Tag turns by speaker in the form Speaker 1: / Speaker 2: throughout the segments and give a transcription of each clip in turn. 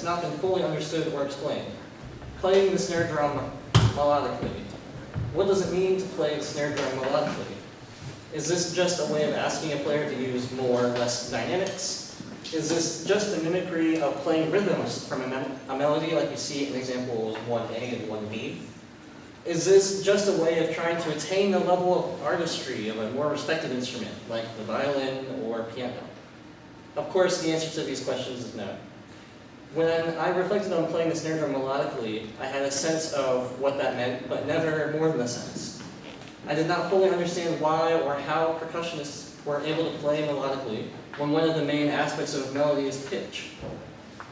Speaker 1: not been fully understood or explained. Playing the snare drum melodically. What does it mean to play the snare drum melodically? Is this just a way of asking a player to use more or less dynamics? Is this just a mimicry of playing rhythms from a melody like you see in examples 1A and 1B? Is this just a way of trying to attain the level of artistry of a more respected instrument, like the violin or piano? Of course, the answer to these questions is no. When I reflected on playing the snare drum melodically, I had a sense of what that meant, but never more than a sense. I did not fully understand why or how percussionists were able to play melodically when one of the main aspects of melody is pitch.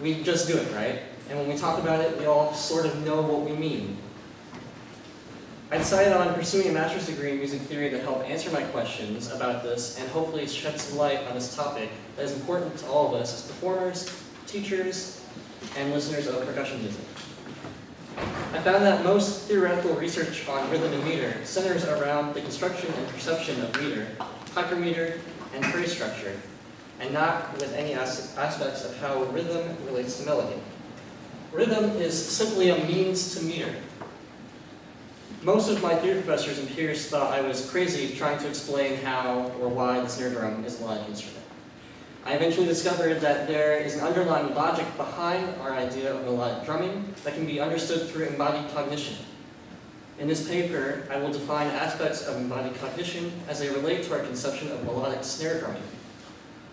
Speaker 1: We just do it, right? And when we talk about it, we all sort of know what we mean. I decided on pursuing a master's degree in music theory to help answer my questions about this and hopefully shed some light on this topic that is important to all of us as performers, teachers, and listeners of percussion music. I found that most theoretical research on rhythm and meter centers around the construction and perception of meter, hypermeter, and phrase structure, and not with any aspects of how rhythm relates to melody. Rhythm is simply a means to meter. Most of my theory professors and peers thought I was crazy trying to explain how or why the snare drum is a melodic instrument. I eventually discovered that there is an underlying logic behind our idea of melodic drumming that can be understood through embodied cognition. In this paper, I will define aspects of embodied cognition as they relate to our conception of melodic snare drumming.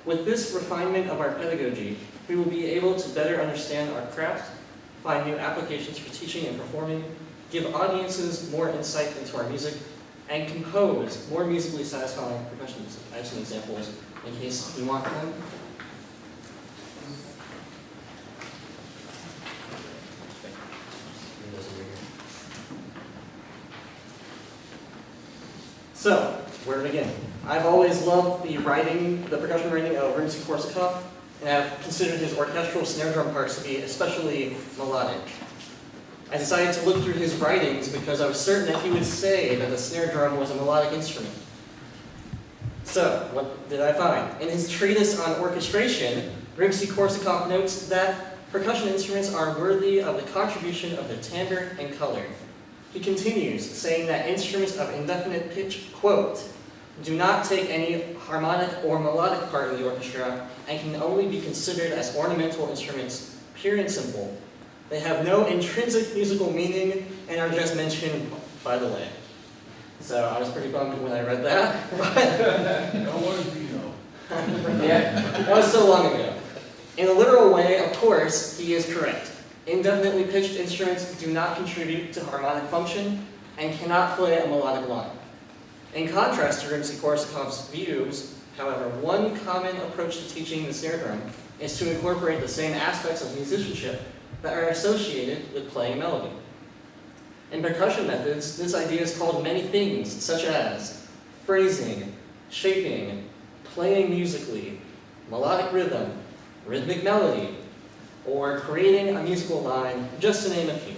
Speaker 1: With this refinement of our pedagogy, we will be able to better understand our craft, find new applications for teaching and performing, give audiences more insight into our music, and compose more musically satisfying percussion music. I have some examples in case you want them. So, where to begin? I've always loved the percussion writing of Rimsky-Korsakov, and I've considered his orchestral snare drum parts to be especially melodic. I decided to look through his writings because I was certain that he would say that the snare drum was a melodic instrument. So, what did I find? In his treatise on orchestration, Rimsky-Korsakov notes that percussion instruments are worthy of the contribution of the timbre and color. He continues, saying that instruments of indefinite pitch, quote, do not take any harmonic or melodic part in the orchestra and can only be considered as ornamental instruments, pure and simple. They have no intrinsic musical meaning and are just mentioned by the way. So I was pretty bummed when I read that.
Speaker 2: No one do you know.
Speaker 1: Yeah, that was so long ago. In a literal way, of course, he is correct. Indefinitely pitched instruments do not contribute to harmonic function and cannot play a melodic line. In contrast to Rimsky-Korsakov's views, however, one common approach to teaching the snare drum is to incorporate the same aspects of musicianship that are associated with playing melody. In percussion methods, this idea is called many things, such as phrasing, shaping, playing musically, melodic rhythm, rhythmic melody, or creating a musical line, just to name a few.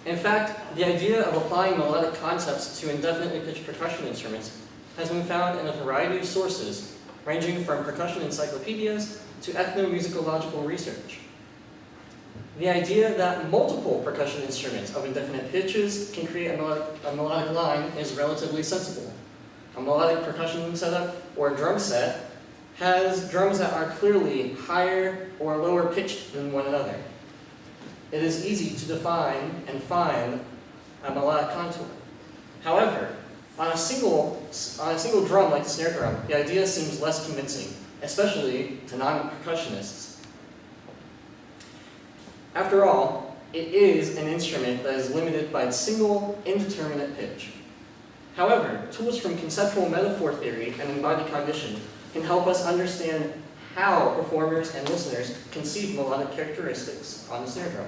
Speaker 1: In fact, the idea of applying melodic concepts to indefinitely pitched percussion instruments has been found in a variety of sources, ranging from percussion encyclopedias to ethnomusicological research. The idea that multiple percussion instruments of indefinite pitches can create a melodic line is relatively sensible. A melodic percussion setup or drum set has drums that are clearly higher or lower pitched than one another. It is easy to define and find a melodic contour. However, on a single drum like the snare drum, the idea seems less convincing, especially to non-percussionists. After all, it is an instrument that is limited by a single, indeterminate pitch. However, tools from conceptual metaphor theory and embodied cognition can help us understand how performers and listeners conceive melodic characteristics on the snare drum.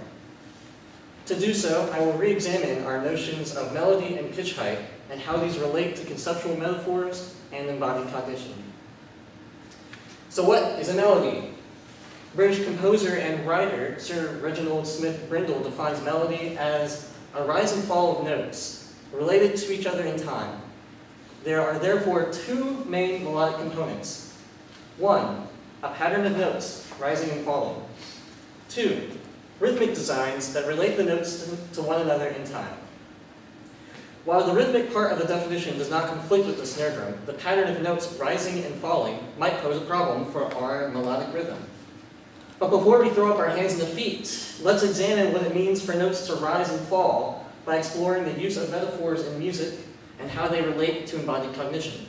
Speaker 1: To do so, I will re-examine our notions of melody and pitch height and how these relate to conceptual metaphors and embodied cognition. So what is a melody? British composer and writer Sir Reginald Smith Brindle defines melody as a rise and fall of notes related to each other in time. There are therefore two main melodic components. One, a pattern of notes rising and falling. 2. Rhythmic designs that relate the notes to one another in time. While the rhythmic part of the definition does not conflict with the snare drum, the pattern of notes rising and falling might pose a problem for our melodic rhythm. But before we throw up our hands and feet, let's examine what it means for notes to rise and fall by exploring the use of metaphors in music and how they relate to embodied cognition.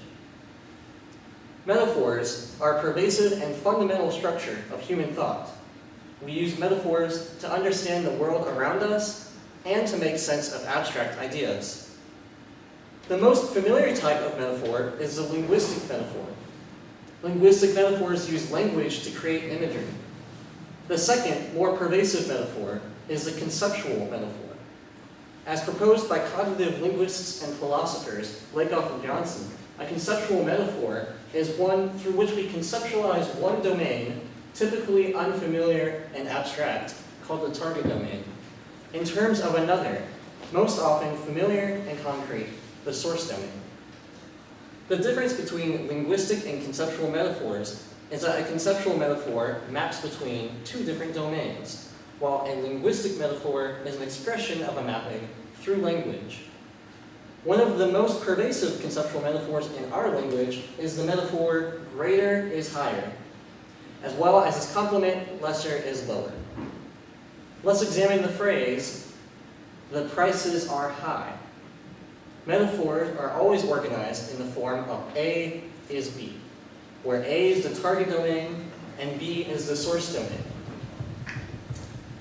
Speaker 1: Metaphors are a pervasive and fundamental structure of human thought. We use metaphors to understand the world around us and to make sense of abstract ideas. The most familiar type of metaphor is the linguistic metaphor. Linguistic metaphors use language to create imagery. The second, more pervasive metaphor is the conceptual metaphor. As proposed by cognitive linguists and philosophers, Lakoff and Johnson, a conceptual metaphor is one through which we conceptualize one domain, typically unfamiliar and abstract, called the target domain, in terms of another, most often familiar and concrete, the source domain. The difference between linguistic and conceptual metaphors is that a conceptual metaphor maps between two different domains, while a linguistic metaphor is an expression of a mapping through language. One of the most pervasive conceptual metaphors in our language is the metaphor greater is higher, as well as its complement lesser is lower. Let's examine the phrase, the prices are high. Metaphors are always organized in the form of A is B, where A is the target domain and B is the source domain.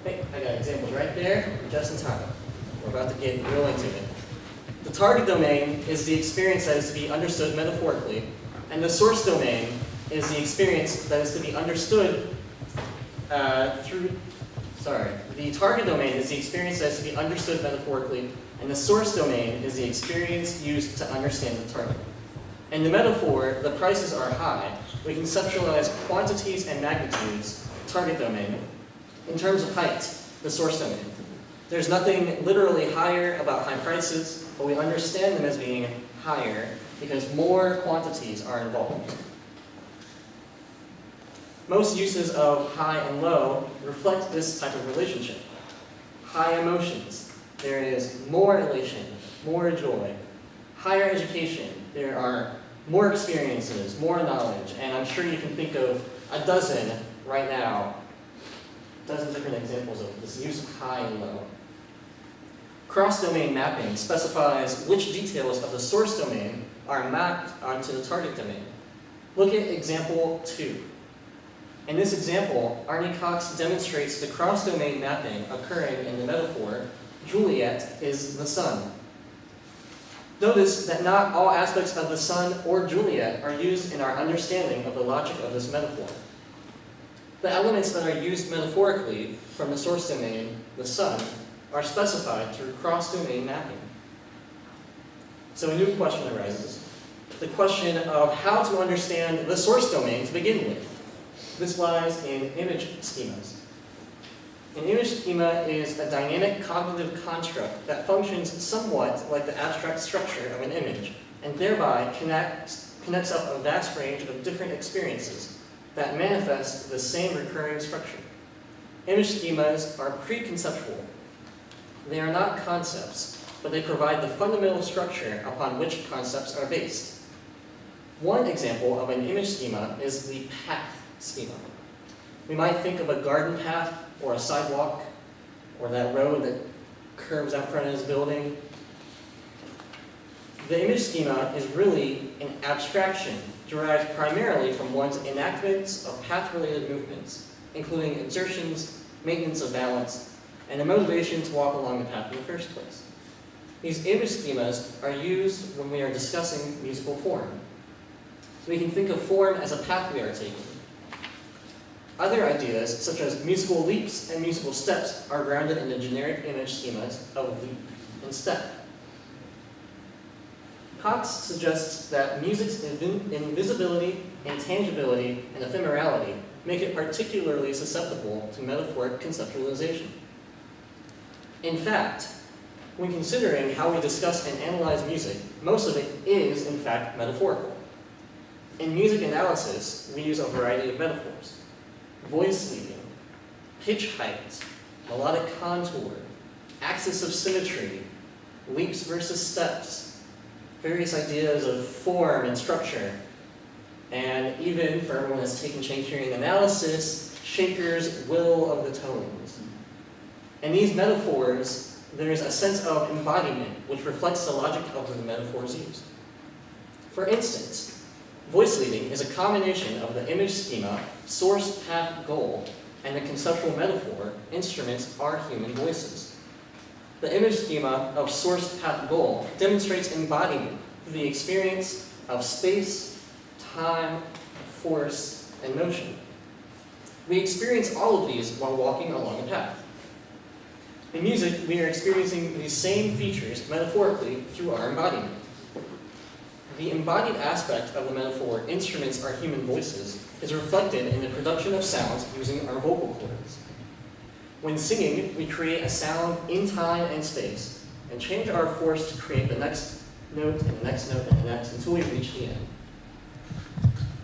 Speaker 1: Hey, I got examples right there, just in time. We're about to get real into it. The target domain is the experience that is to be understood metaphorically, and the source domain is the experience that is to be understood the target domain is the experience that is to be understood metaphorically, and the source domain is the experience used to understand the target. In the metaphor, the prices are high, we conceptualize quantities and magnitudes, target domain, in terms of height, the source domain. There's nothing literally higher about high prices, but we understand them as being higher because more quantities are involved. Most uses of high and low reflect this type of relationship. High emotions, there is more elation, more joy. Higher education, there are more experiences, more knowledge, and I'm sure you can think of a dozen right now, a dozen different examples of this use of high and low. Cross-domain mapping specifies which details of the source domain are mapped onto the target domain. Look at example 2. In this example, Arnie Cox demonstrates the cross-domain mapping occurring in the metaphor, Juliet is the sun. Notice that not all aspects of the sun or Juliet are used in our understanding of the logic of this metaphor. The elements that are used metaphorically from the source domain, the sun, are specified through cross-domain mapping. So a new question arises. The question of how to understand the source domain to begin with. This lies in image schemas. An image schema is a dynamic cognitive construct that functions somewhat like the abstract structure of an image, and thereby connects up a vast range of different experiences that manifest the same recurring structure. Image schemas are pre-conceptual. They are not concepts, but they provide the fundamental structure upon which concepts are based. One example of an image schema is the path schema. We might think of a garden path or a sidewalk or that road that curves out in front of this building. The image schema is really an abstraction derived primarily from one's enactments of path-related movements, including exertions, maintenance of balance, and a motivation to walk along the path in the first place. These image schemas are used when we are discussing musical form. We can think of form as a path we are taking. Other ideas, such as musical leaps and musical steps, are grounded in the generic image schemas of leap and step. Cox suggests that music's invisibility, intangibility, and ephemerality make it particularly susceptible to metaphoric conceptualization. In fact, when considering how we discuss and analyze music, most of it is, in fact, metaphorical. In music analysis, we use a variety of metaphors. Voice leading, pitch height, melodic contour, axis of symmetry, leaps versus steps, various ideas of form and structure, and even, for everyone that's taken change hearing analysis, Shaker's will of the tones. In these metaphors, there's a sense of embodiment, which reflects the logic of the metaphors used. For instance, voice leading is a combination of the image schema, source, path, goal, and the conceptual metaphor, instruments are human voices. The image schema of source, path, goal demonstrates embodiment through the experience of space, time, force, and motion. We experience all of these while walking along a path. In music, we are experiencing these same features metaphorically through our embodiment. The embodied aspect of the metaphor, instruments are human voices, is reflected in the production of sounds using our vocal cords. When singing, we create a sound in time and space, and change our force to create the next note and the next note and the next until we reach the end.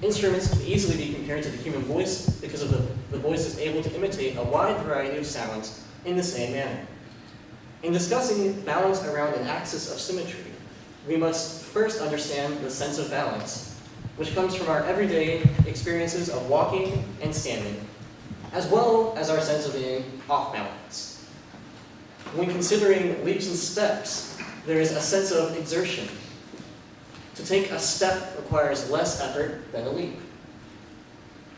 Speaker 1: Instruments can easily be compared to the human voice because of the voice is able to imitate a wide variety of sounds in the same manner. In discussing balance around an axis of symmetry, we must first understand the sense of balance, which comes from our everyday experiences of walking and standing, as well as our sense of being off balance. When considering leaps and steps, there is a sense of exertion. To take a step requires less effort than a leap.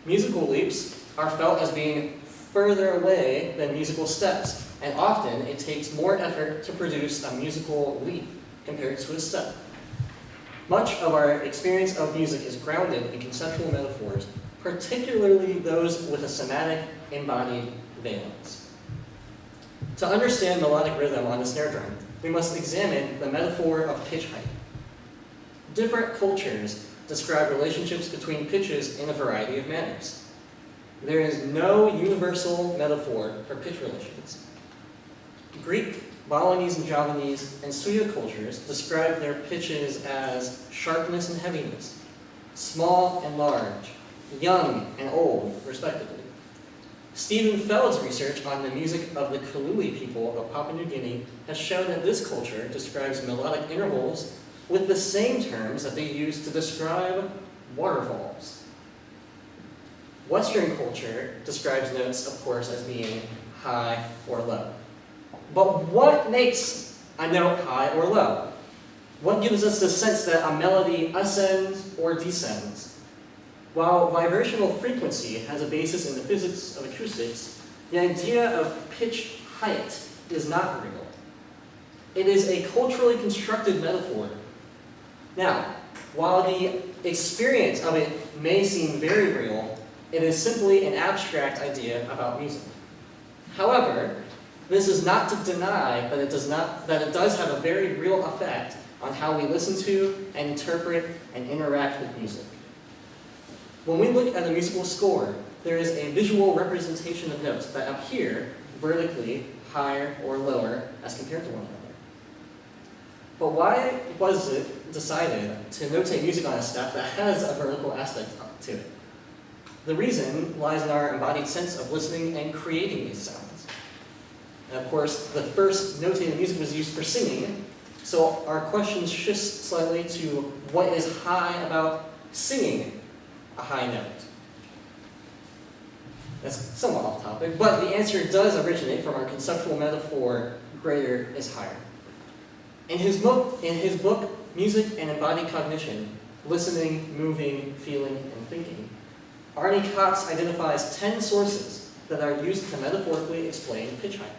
Speaker 1: Musical leaps are felt as being further away than musical steps, and often it takes more effort to produce a musical leap compared to a step. Much of our experience of music is grounded in conceptual metaphors, particularly those with a somatic, embodied valence. To understand melodic rhythm on the snare drum, we must examine the metaphor of pitch height. Different cultures describe relationships between pitches in a variety of manners. There is no universal metaphor for pitch relations. Greek, Balinese and Javanese, and Suya cultures describe their pitches as sharpness and heaviness, small and large, young and old, respectively. Stephen Feld's research on the music of the Kaluli people of Papua New Guinea has shown that this culture describes melodic intervals with the same terms that they use to describe waterfalls. Western culture describes notes, of course, as being high or low. But what makes a note high or low? What gives us the sense that a melody ascends or descends? While vibrational frequency has a basis in the physics of acoustics, the idea of pitch height is not real. It is a culturally constructed metaphor. Now, while the experience of it may seem very real, it is simply an abstract idea about music. However, this is not to deny that it does have a very real effect on how we listen to and interpret and interact with music. When we look at a musical score, there is a visual representation of notes that appear vertically higher or lower as compared to one another. But why was it decided to notate music on a staff that has a vertical aspect to it? The reason lies in our embodied sense of listening and creating these sounds. And of course, the first notated music was used for singing, so our question shifts slightly to what is high about singing a high note. That's somewhat off topic, but the answer does originate from our conceptual metaphor, greater is higher. In his book, Music and Embodied Cognition, Listening, Moving, Feeling, and Thinking, Arnie Cox identifies 10 sources that are used to metaphorically explain pitch height.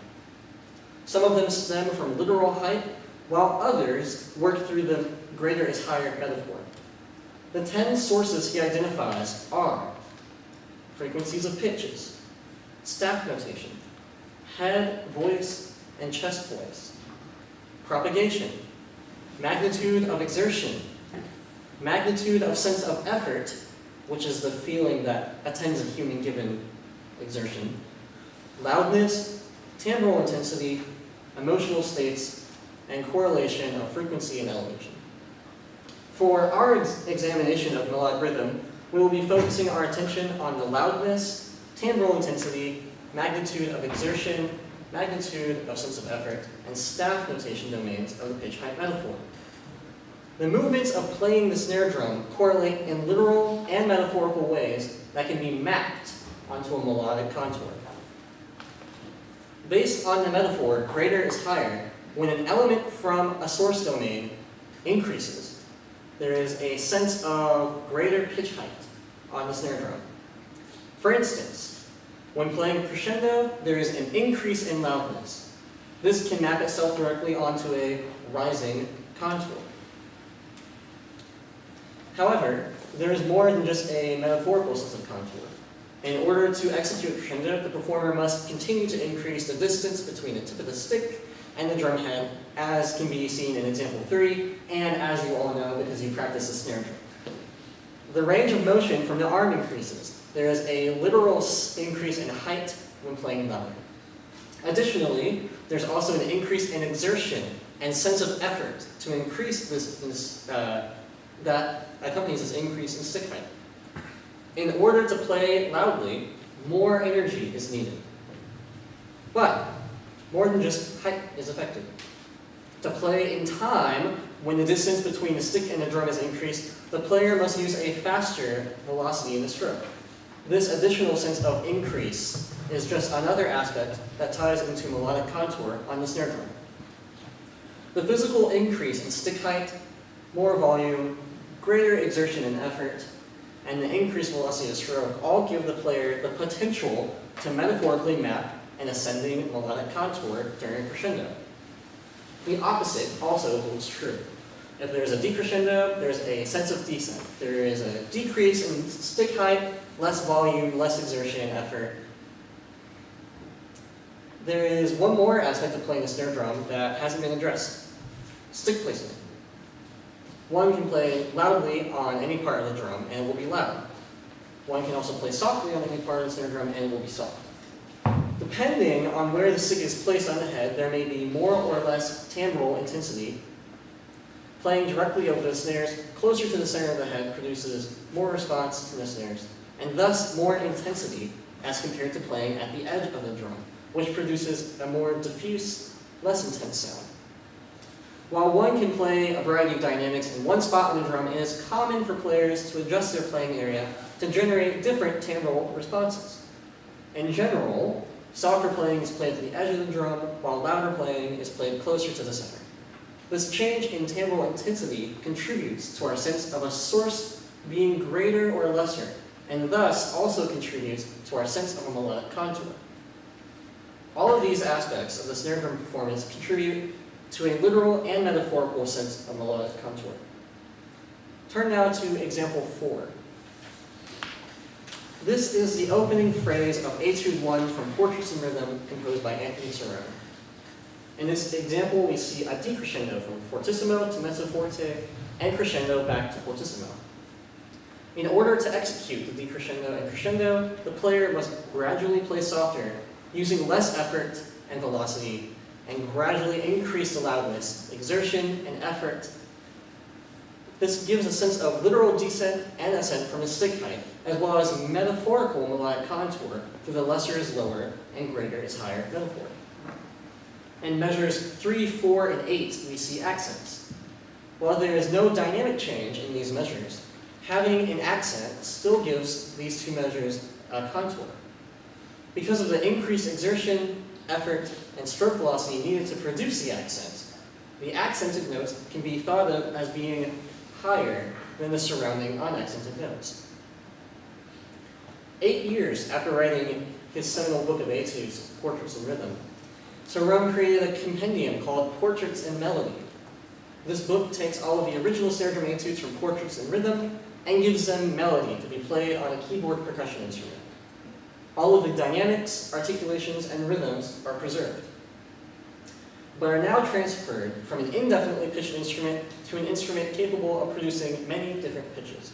Speaker 1: Some of them stem from literal height, while others work through the greater is higher metaphor. The 10 sources he identifies are frequencies of pitches, staff notation, head, voice, and chest voice, propagation, magnitude of exertion, magnitude of sense of effort, which is the feeling that attends a human given exertion, loudness, timbral intensity, emotional states, and correlation of frequency and elevation. For our examination of melodic rhythm, we will be focusing our attention on the loudness, timbral intensity, magnitude of exertion, magnitude of sense of effort, and staff notation domains of the pitch height metaphor. The movements of playing the snare drum correlate in literal and metaphorical ways that can be mapped onto a melodic contour. Based on the metaphor, greater is higher, when an element from a source domain increases, there is a sense of greater pitch height on the snare drum. For instance, when playing crescendo, there is an increase in loudness. This can map itself directly onto a rising contour. However, there is more than just a metaphorical sense of contour. In order to execute crescendo, the performer must continue to increase the distance between the tip of the stick and the drum head, as can be seen in example 3, and as you all know because you practice the snare drum. The range of motion from the arm increases. There is a literal increase in height when playing louder. Additionally, there's also an increase in exertion and sense of effort to increase that accompanies this increase in stick height. In order to play loudly, more energy is needed. But more than just height is affected. To play in time, when the distance between the stick and the drum is increased, the player must use a faster velocity in the stroke. This additional sense of increase is just another aspect that ties into melodic contour on the snare drum. The physical increase in stick height, more volume, greater exertion and effort, and the increased velocity of stroke all give the player the potential to metaphorically map an ascending melodic contour during crescendo. The opposite also holds true. If there's a decrescendo, there's a sense of descent. There is a decrease in stick height, less volume, less exertion and effort. There is one more aspect of playing the snare drum that hasn't been addressed: stick placement. One can play loudly on any part of the drum and it will be loud. One can also play softly on any part of the snare drum and it will be soft. Depending on where the stick is placed on the head, there may be more or less timbral intensity. Playing directly over the snares closer to the center of the head produces more response to the snares, and thus more intensity as compared to playing at the edge of the drum, which produces a more diffuse, less intense sound. While one can play a variety of dynamics in one spot on the drum, it is common for players to adjust their playing area to generate different timbral responses. In general, softer playing is played to the edge of the drum, while louder playing is played closer to the center. This change in timbral intensity contributes to our sense of a source being greater or lesser, and thus also contributes to our sense of a melodic contour. All of these aspects of the snare drum performance contribute to a literal and metaphorical sense of melodic contour. Turn now to example 4. This is the opening phrase of Etude 1 from Portraits in Rhythm, composed by Anthony Cerrone. In this example, we see a decrescendo from fortissimo to mezzo forte, and crescendo back to fortissimo. In order to execute the decrescendo and crescendo, the player must gradually play softer, using less effort and velocity, and gradually increase the loudness, exertion, and effort. This gives a sense of literal descent and ascent from the stick height, as well as metaphorical melodic contour through the lesser is lower and greater is higher metaphor. In measures 3, 4, and 8, we see accents. While there is no dynamic change in these measures, having an accent still gives these two measures a contour. Because of the increased exertion, effort, and stroke velocity needed to produce the accent, the accented notes can be thought of as being higher than the surrounding unaccented notes. 8 years after writing his seminal book of etudes, Portraits in Rhythm, Cerrone created a compendium called Portraits in Melody. This book takes all of the original snare drum etudes from Portraits in Rhythm and gives them melody to be played on a keyboard percussion instrument. All of the dynamics, articulations, and rhythms are preserved, but are now transferred from an indefinitely pitched instrument to an instrument capable of producing many different pitches.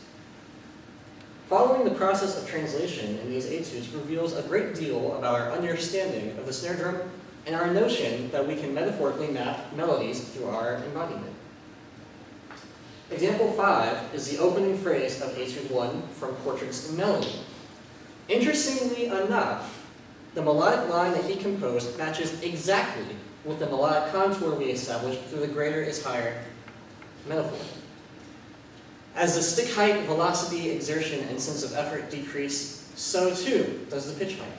Speaker 1: Following the process of translation in these etudes reveals a great deal about our understanding of the snare drum and our notion that we can metaphorically map melodies through our embodiment. Example 5 is the opening phrase of Etude 1 from Portraits in Melody. Interestingly enough, the melodic line that he composed matches exactly with the melodic contour we established through the greater is higher metaphor. As the stick height, velocity, exertion, and sense of effort decrease, so too does the pitch height.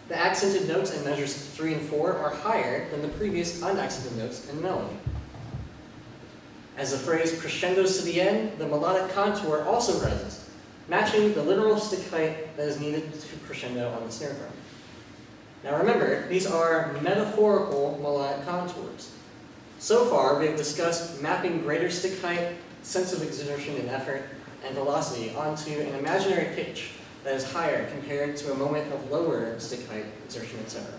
Speaker 1: The accented notes in measures 3 and 4 are higher than the previous unaccented notes in melody. As the phrase crescendos to the end, the melodic contour also rises, matching the literal stick height that is needed to crescendo on the snare drum. Now remember, these are metaphorical melodic contours. So far, we have discussed mapping greater stick height, sense of exertion and effort, and velocity onto an imaginary pitch that is higher compared to a moment of lower stick height, exertion, etc.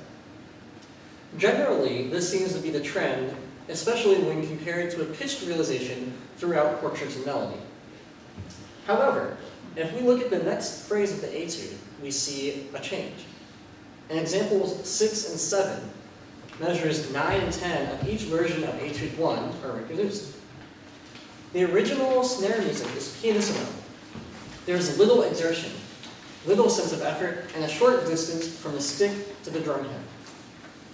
Speaker 1: Generally, this seems to be the trend, especially when compared to a pitched realization throughout portraits and melody. However, if we look at the next phrase of the etude, we see a change. In examples 6 and 7, measures 9 and 10 of each version of etude 1 are reproduced. The original snare music is pianissimo. There is little exertion, little sense of effort, and a short distance from the stick to the drum head.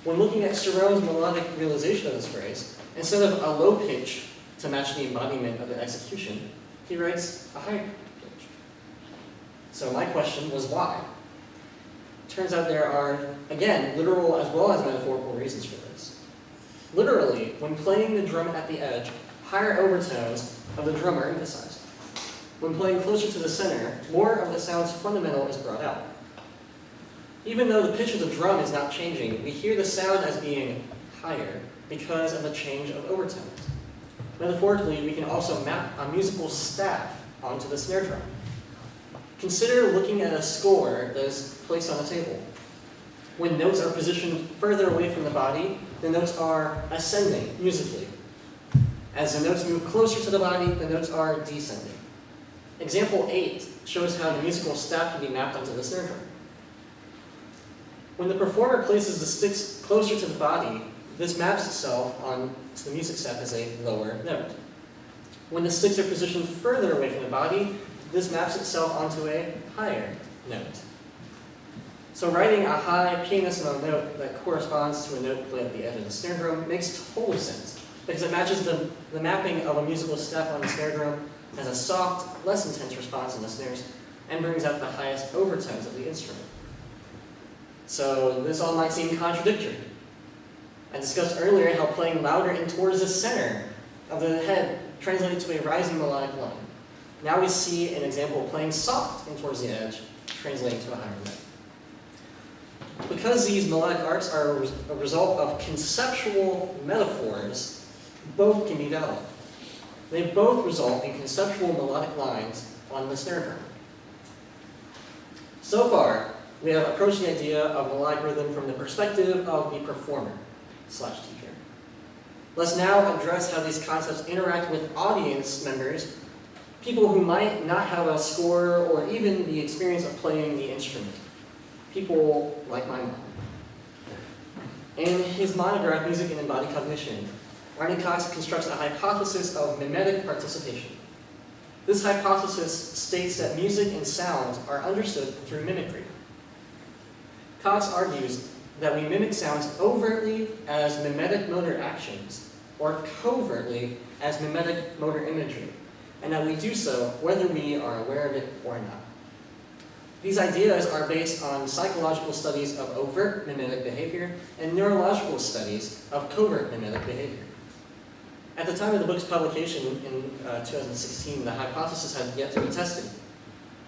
Speaker 1: When looking at Cerrone's melodic realization of this phrase, instead of a low pitch to match the embodiment of the execution, he writes a high pitch. So my question was why? Turns out there are, again, literal as well as metaphorical reasons for this. Literally, when playing the drum at the edge, higher overtones of the drum are emphasized. When playing closer to the center, more of the sound's fundamental is brought out. Even though the pitch of the drum is not changing, we hear the sound as being higher because of the change of overtones. Metaphorically, we can also map a musical staff onto the snare drum. Consider looking at a score that is placed on a table. When notes are positioned further away from the body, the notes are ascending musically. As the notes move closer to the body, the notes are descending. Example 8 shows how the musical staff can be mapped onto the snare drum. When the performer places the sticks closer to the body, this maps itself onto the music staff as a lower note. When the sticks are positioned further away from the body, this maps itself onto a higher note. So writing a high pianissimo note that corresponds to a note played at the edge of the snare drum makes total sense, because it matches the mapping of a musical staff on the snare drum as a soft, less intense response in the snares, and brings out the highest overtones of the instrument. So this all might seem contradictory. I discussed earlier how playing louder and towards the center of the head translated to a rising melodic line. Now we see an example of playing soft and towards the edge, translating to a higher note. Because these melodic arts are a result of conceptual metaphors, both can be valid. They both result in conceptual melodic lines on the snare drum. So far, we have approached the idea of melodic rhythm from the perspective of the performer/teacher. Let's now address how these concepts interact with audience members, people who might not have a score or even the experience of playing the instrument. People like my mom. In his monograph, Music and Embodied Cognition, Arne Cox constructs a hypothesis of mimetic participation. This hypothesis states that music and sounds are understood through mimicry. Cox argues that we mimic sounds overtly as mimetic motor actions, or covertly as mimetic motor imagery, and that we do so whether we are aware of it or not. These ideas are based on psychological studies of overt mimetic behavior and neurological studies of covert mimetic behavior. At the time of the book's publication in 2016, the hypothesis had yet to be tested,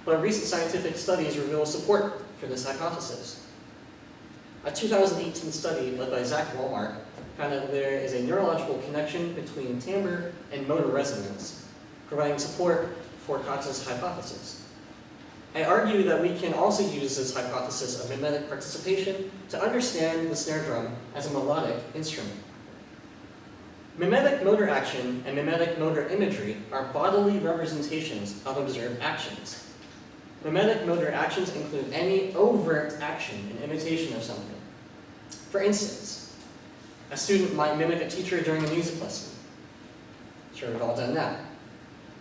Speaker 1: but recent scientific studies reveal support for this hypothesis. A 2018 study led by Zach Walmart found that there is a neurological connection between timbre and motor resonance, providing support for Cox's hypothesis. I argue that we can also use this hypothesis of mimetic participation to understand the snare drum as a melodic instrument. Mimetic motor action and mimetic motor imagery are bodily representations of observed actions. Mimetic motor actions include any overt action in imitation of something. For instance, a student might mimic a teacher during a music lesson. Sure, we've all done that.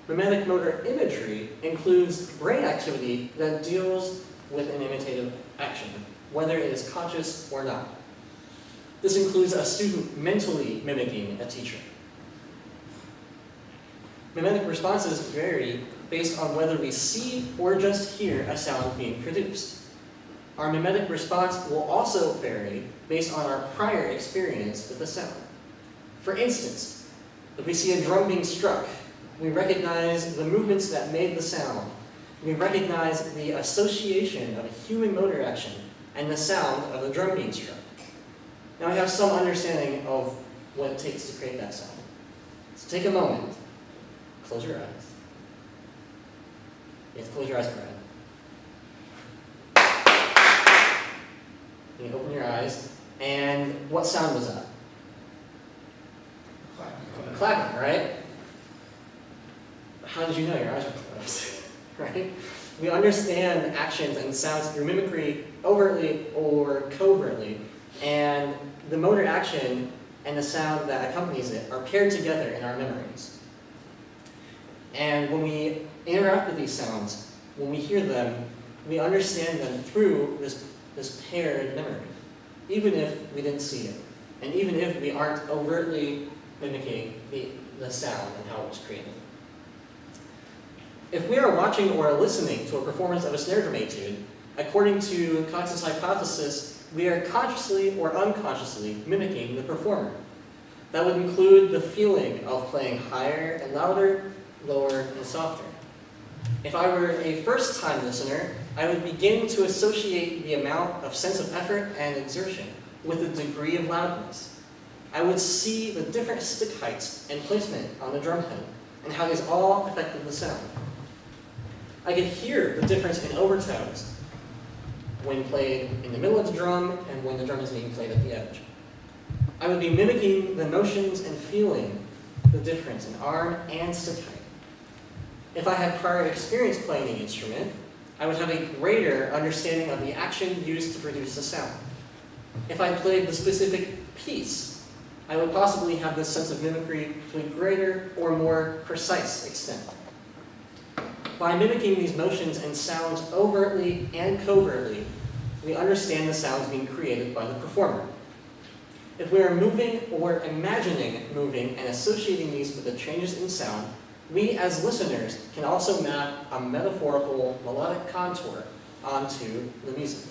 Speaker 1: Mimetic motor imagery includes brain activity that deals with an imitative action. whether it is conscious or not. This includes a student mentally mimicking a teacher. Mimetic responses vary based on whether we see or just hear a sound being produced. Our mimetic response will also vary based on our prior experience with the sound. For instance, if we see a drum being struck, we recognize the movements that made the sound. We recognize the association of a human motor action and the sound of the drum being struck. Now we have some understanding of what it takes to create that sound. So take a moment, close your eyes. You have to close your eyes, Brad. You open your eyes, and what sound was that? Clapping, right? How did you know your eyes were closed? Right? We understand actions and sounds through mimicry overtly or covertly, and the motor action and the sound that accompanies it are paired together in our memories. And when we interact with these sounds, when we hear them, we understand them through this paired memory, even if we didn't see it, and even if we aren't overtly mimicking the sound and how it was created. If we are watching or listening to a performance of a snare drum etude, according to Cox's hypothesis, we are consciously or unconsciously mimicking the performer. That would include the feeling of playing higher and louder, lower and softer. If I were a first-time listener, I would begin to associate the amount of sense of effort and exertion with the degree of loudness. I would see the different stick heights and placement on the drum head and how these all affected the sound. I could hear the difference in overtones when played in the middle of the drum and when the drum is being played at the edge. I would be mimicking the motions and feeling the difference in arm and stick height. If I had prior experience playing the instrument, I would have a greater understanding of the action used to produce the sound. If I played the specific piece, I would possibly have this sense of mimicry to a greater or more precise extent. By mimicking these motions and sounds overtly and covertly, we understand the sounds being created by the performer. If we are moving or imagining moving and associating these with the changes in sound, we as listeners can also map a metaphorical melodic contour onto the music,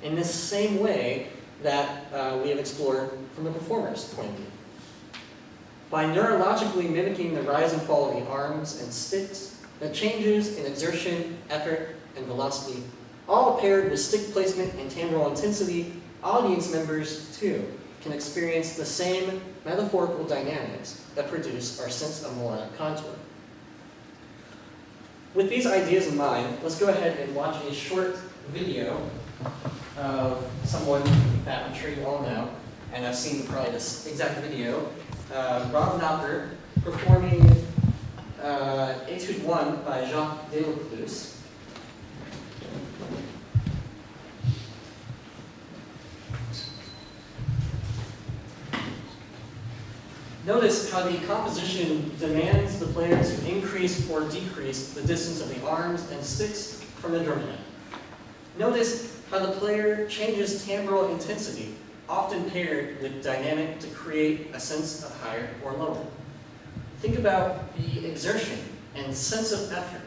Speaker 1: in the same way that we have explored from the performer's point of view. By neurologically mimicking the rise and fall of the arms and sticks, the changes in exertion, effort, and velocity, all paired with stick placement and timbral intensity, audience members, too, can experience the same metaphorical dynamics that produce our sense of melodic contour. With these ideas in mind, let's go ahead and watch a short video of someone that I'm sure you all know, and I've seen probably this exact video, Rob Knopper performing Etude 1 by Jacques Delacluse. Notice how the composition demands the player to increase or decrease the distance of the arms and sticks from the drum head. Notice how the player changes timbral intensity, often paired with dynamic to create a sense of higher or lower. Think about the exertion and sense of effort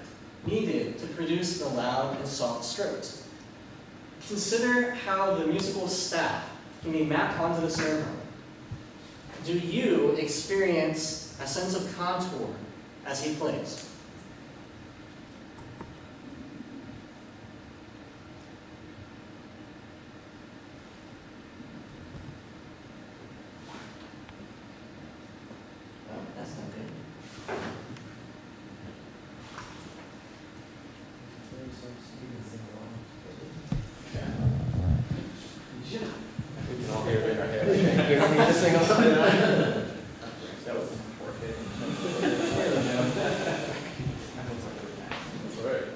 Speaker 1: needed to produce the loud and soft strokes. Consider how the musical staff can be mapped onto the snare drum. Do you experience a sense of contour as he plays? Oh, that's not good.
Speaker 2: We can all hear it in our head. We don't need to sing on that was 4K. That's right.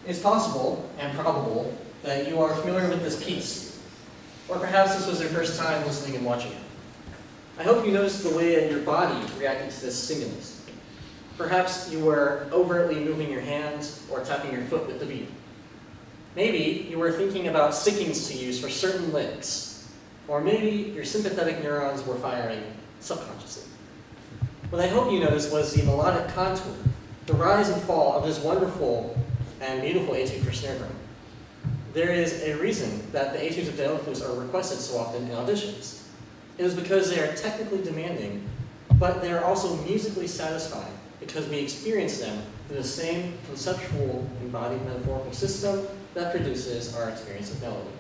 Speaker 1: It's possible and probable that you are familiar with this piece, or perhaps this was your first time listening and watching it. I hope you noticed the way that your body reacted to this stimulus. Perhaps you were overtly moving your hands or tapping your foot with the beat. Maybe you were thinking about stickings to use for certain licks, or maybe your sympathetic neurons were firing subconsciously. What I hope you noticed was the melodic contour, the rise and fall of this wonderful and beautiful etude for snare drum. There is a reason that the etudes of Pedagogy are requested so often in auditions. It is because they are technically demanding, but they are also musically satisfying because we experience them through the same conceptual embodied metaphorical system that produces our experience of melody.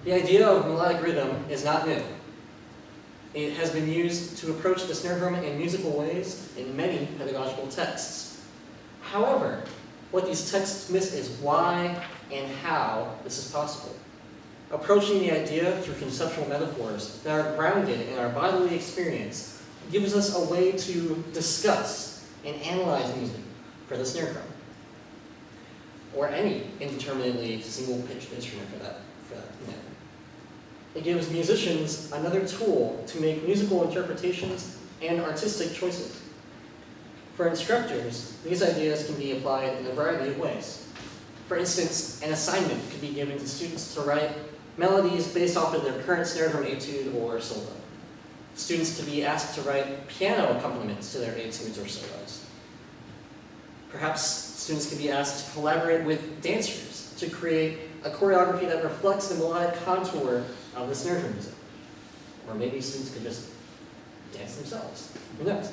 Speaker 1: The idea of melodic rhythm is not new. It has been used to approach the snare drum in musical ways in many pedagogical texts. However, what these texts miss is why and how this is possible. Approaching the idea through conceptual metaphors that are grounded in our bodily experience gives us a way to discuss and analyze music for the snare drum, or any indeterminately single-pitched instrument for that matter. It gives musicians another tool to make musical interpretations and artistic choices. For instructors, these ideas can be applied in a variety of ways. For instance, an assignment could be given to students to write melodies based off of their current snare drum etude or solo. Students could be asked to write piano accompaniments to their etudes or solos. Perhaps students could be asked to collaborate with dancers to create a choreography that reflects the melodic contour of the snare drum music. Or maybe students could just dance themselves. Who knows?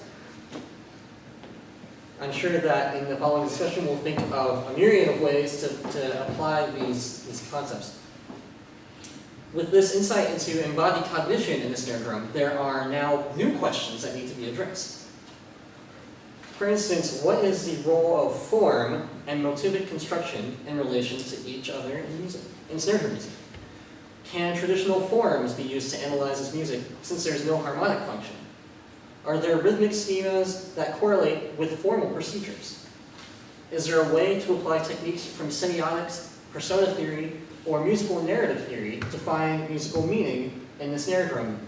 Speaker 1: I'm sure that in the following discussion we'll think of a myriad of ways to apply these concepts. With this insight into embodied cognition in the snare drum, there are now new questions that need to be addressed. For instance, what is the role of form and motivic construction in relation to each other in snare drum music? Can traditional forms be used to analyze this music since there's no harmonic function? Are there rhythmic schemas that correlate with formal procedures? Is there a way to apply techniques from semiotics, persona theory, or musical narrative theory to find musical meaning in the snare drum,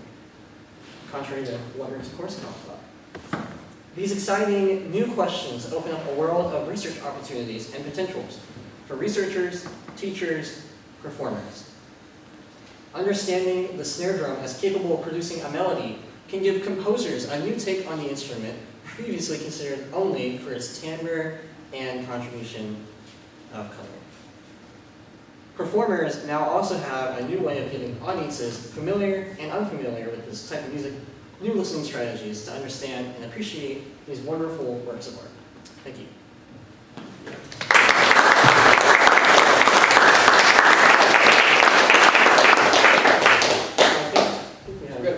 Speaker 1: contrary to what Korsakoff thought? These exciting new questions open up a world of research opportunities and potentials for researchers, teachers, performers. Understanding the snare drum as capable of producing a melody can give composers a new take on the instrument previously considered only for its timbre and contribution of color. Performers now also have a new way of giving audiences familiar and unfamiliar with this type of music new listening strategies to understand and appreciate these wonderful works of art. Thank you.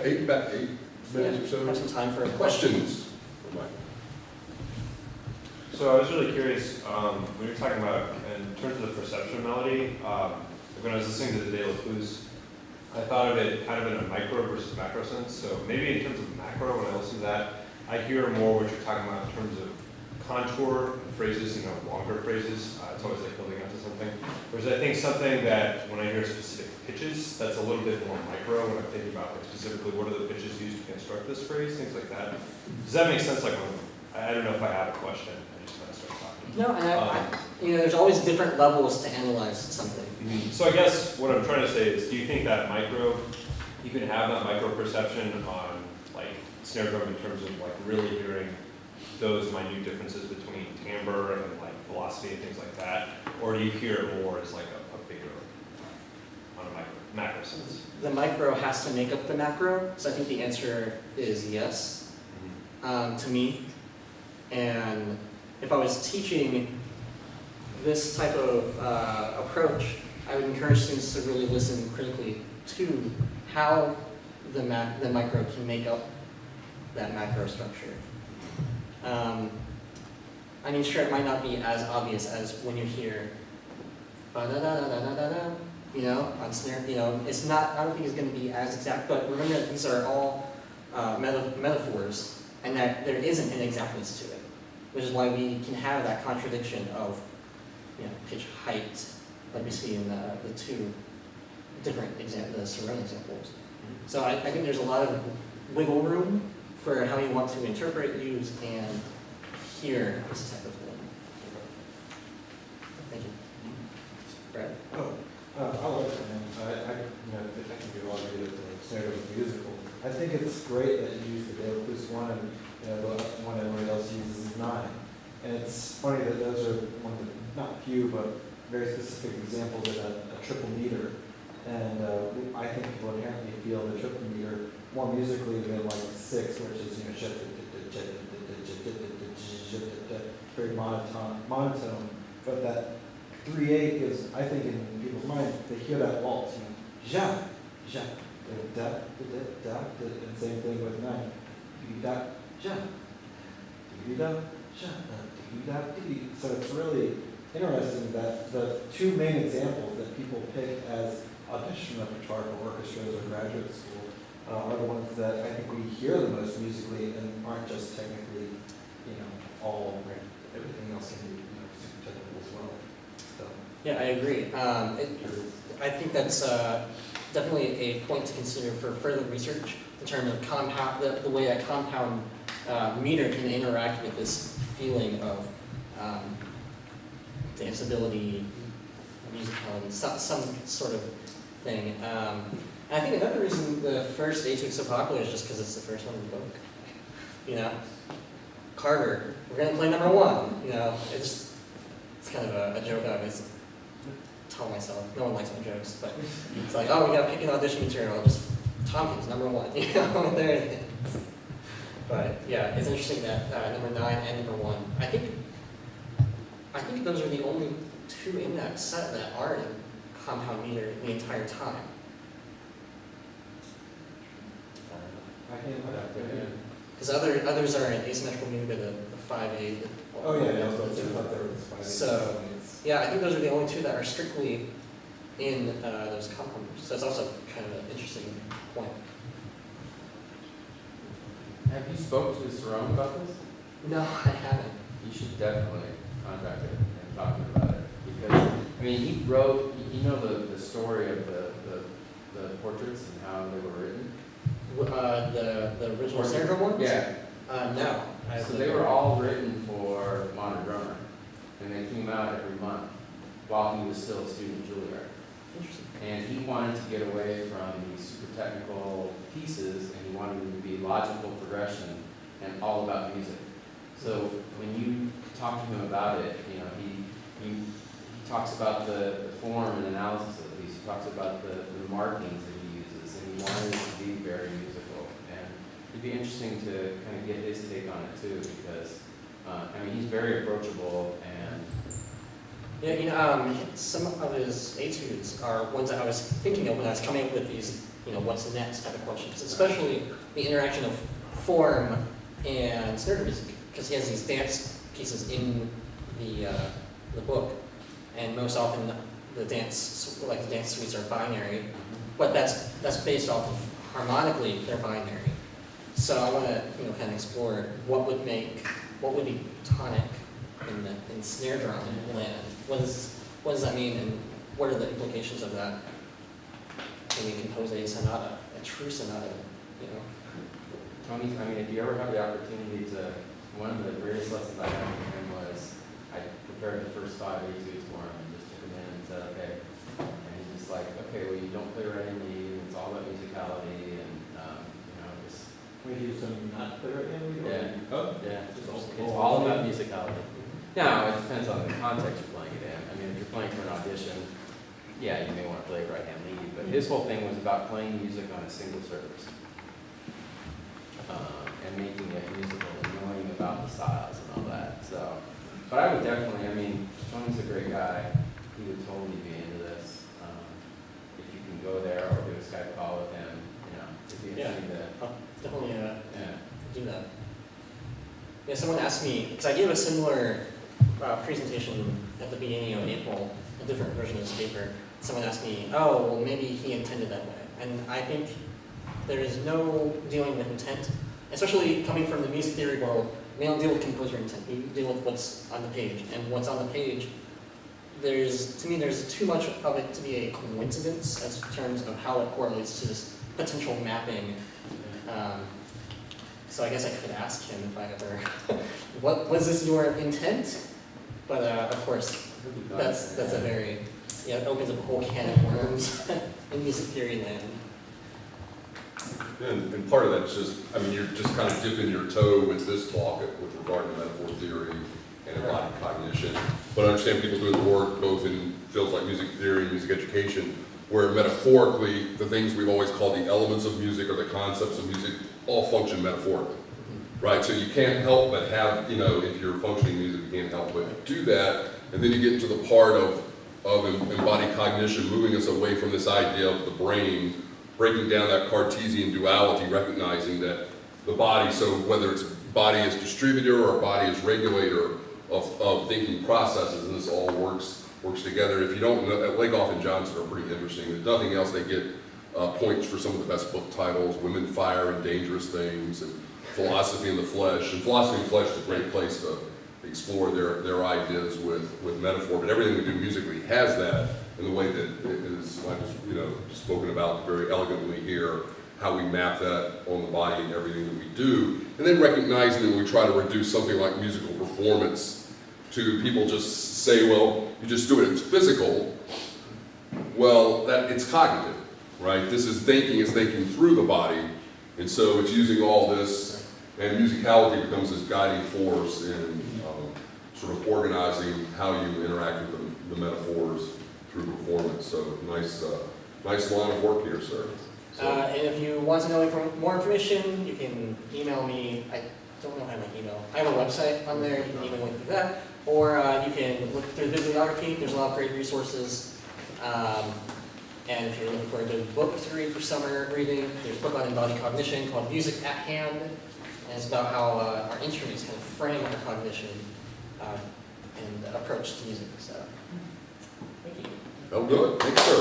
Speaker 3: We've got about 8 minutes or so.
Speaker 1: Have some time for
Speaker 3: Questions.
Speaker 4: So I was really curious, when you're talking about, in terms of the perception of melody, when I was listening to the De La Cruz, I thought of it kind of in a micro versus macro sense. So maybe in terms of macro, when I listen to that, I hear more what you're talking about in terms of contour and phrases, longer phrases. It's always like building up to something. Whereas I think something that when I hear specific pitches, that's a little bit more micro when I'm thinking about like specifically what are the pitches used to construct this phrase, things like that. Does that make sense? Like I don't know if I have a question. I just kind of start talking.
Speaker 1: No, and there's always different levels to analyze something.
Speaker 4: So I guess what I'm trying to say is, do you think that you can have that micro perception on like snare drum in terms of like really hearing those minute differences between timbre and like velocity and things like that, or do you hear it more as like a bigger, on a macro sense?
Speaker 1: The micro has to make up the macro, so I think the answer is yes, to me. And if I was teaching this type of approach, I would encourage students to really listen critically to how the micro can make up that macro structure. I mean, sure, it might not be as obvious as when you hear ba-da-da-da-da-da-da, on snare, it's not, I don't think it's going to be as exact, but remember that these are all metaphors, and that there isn't an exactness to it, which is why we can have that contradiction of pitch height, like we see in the two different the surround examples. So I think there's a lot of wiggle room for how you want to interpret, use, and hear this type of thing. Thank you. Brad?
Speaker 5: I like it, man. I can do all of it, the snare drum musical. I think it's great that you use the Dale Plus one, and the one everybody else uses is 9. And it's funny that those are one of the, not few, but very specific examples of a triple meter. And I think people inherently feel the triple meter more musically than like 6, which is very monotone. But that 3/8 is, I think, in people's mind, they hear that waltz, ja, ja, da, da, da, da, and same thing with 9, da, ja, da, ja, da, so it's really interesting that the two main examples that people pick as audition repertoire for orchestras or graduate school are the ones that I think we hear the most musically and aren't just technically, all right. Everything else can be, super technical as well. So.
Speaker 1: Yeah, I agree. I think that's definitely a point to consider for further research in terms of the way a compound meter can interact with this feeling of danceability, musicality, some sort of thing. And I think another reason the first Etude is so popular is just because it's the first one in the book. Carter, we're going to play number 1. It's kind of a joke I always tell myself. No one likes my jokes, but it's like, oh, we got to pick an audition material. Just Tompkins, number 1. There it is. But yeah, it's interesting that number 9 and number 1. I think those are the only 2 in that set that are in compound meter the entire time. Because others are in asymmetrical meter, the 5/8.
Speaker 5: Oh yeah, I thought there was 5/8.
Speaker 1: So yeah, I think those are the only 2 that are strictly in those compound meters. So it's also kind of an interesting point.
Speaker 2: Have you spoke to Saron about this?
Speaker 1: No, I haven't.
Speaker 2: You should definitely contact him and talk to him about it. Because, he wrote, the story of the portraits and how they were written?
Speaker 1: The original snare drum ones?
Speaker 2: Yeah.
Speaker 1: No.
Speaker 2: So they were all written for Modern Drummer, and they came out every month while he was still a student at Juilliard.
Speaker 1: Interesting.
Speaker 2: And he wanted to get away from these super technical pieces, and he wanted them to be logical progression and all about music. So when you talk to him about it, he talks about the form and analysis of the piece. He talks about the markings that he uses, and he wanted it to be very musical. And it'd be interesting to kind of get his take on it too, because he's very approachable and.
Speaker 1: Yeah, some of his etudes are ones that I was thinking of when I was coming up with these, what's next type of questions, especially the interaction of form and snare drum music, because he has these dance pieces in the book, and most often the dance suites are binary, but that's based off of harmonically they're binary. So I want to kind of explore what would be tonic in snare drum land. What does that mean, and what are the implications of that when we compose a sonata, a true sonata?
Speaker 2: Tony, if you ever have the opportunity to, one of the greatest lessons I had with him was I prepared the first 5 etudes for him and just took him in and said, okay. And he's just like, okay, well, you don't play right in the, it's all about musicality and, just.
Speaker 5: Wait, you some not play right now?
Speaker 2: Yeah.
Speaker 5: Oh?
Speaker 2: Yeah, it's all about musicality. Now, it depends on the context you're playing it in. If you're playing for an audition, yeah, you may want to play right-hand lead, but his whole thing was about playing music on a single surface. And making it musical and knowing about the styles and all that. So, but I would definitely, Tony's a great guy. He would totally be into this. If you can go there or do a Skype call with him, it'd be interesting to.
Speaker 1: I'll definitely do that. Yeah, someone asked me, because I gave a similar presentation at the beginning of April, a different version of this paper. Someone asked me, oh, well, maybe he intended that way. And I think there is no dealing with intent, especially coming from the music theory world. We don't deal with composer intent. We deal with what's on the page. And what's on the page to me, there's too much of it to be a coincidence as terms of how it correlates to this potential mapping. So I guess I could ask him if I ever, what was this your intent? But of course, that's a very, yeah, it opens up a whole can of worms in music theory land.
Speaker 3: And part of that's just, I mean, you're just kind of dipping your toe with this talk with regard to metaphor theory and embodied cognition. But I understand people doing the work both in fields like music theory and music education, where metaphorically, the things we've always called the elements of music or the concepts of music all function metaphorically, right? So you can't help but have, you know, if you're functioning music, you can't help but do that. And then you get into the part of embodied cognition, moving us away from this idea of the brain, breaking down that Cartesian duality, recognizing that the body, so whether it's body as distributor or body as regulator of thinking processes, and this all works together. If you don't know, Lakoff and Johnson are pretty interesting. If nothing else, they get points for some of the best book titles, Women, Fire, and Dangerous Things, and Philosophy in the Flesh. And Philosophy in the Flesh is a great place to explore their ideas with metaphor, but everything we do musically has that in the way that it is, like, you know, spoken about very elegantly here, how we map that on the body and everything that we do, and then recognizing that when we try to reduce something like musical performance to people just say, well, you just do it, it's physical. Well, that it's cognitive, right? This is thinking through the body, and so it's using all this, and musicality becomes this guiding force in sort of organizing how you interact with the metaphors through performance. So nice line of work here, sir. So,
Speaker 1: And if you want to know more information, you can email me. I don't know if I have my email. I have a website on there. You can email me through that. Or you can look through the bibliography. There's a lot of great resources. And if you're looking for a good book to read for summer reading, there's a book on embodied cognition called Music at Hand. And it's about how our instruments kind of frame our cognition and approach to music. So, thank you.
Speaker 3: that'll do it. Thanks, sir.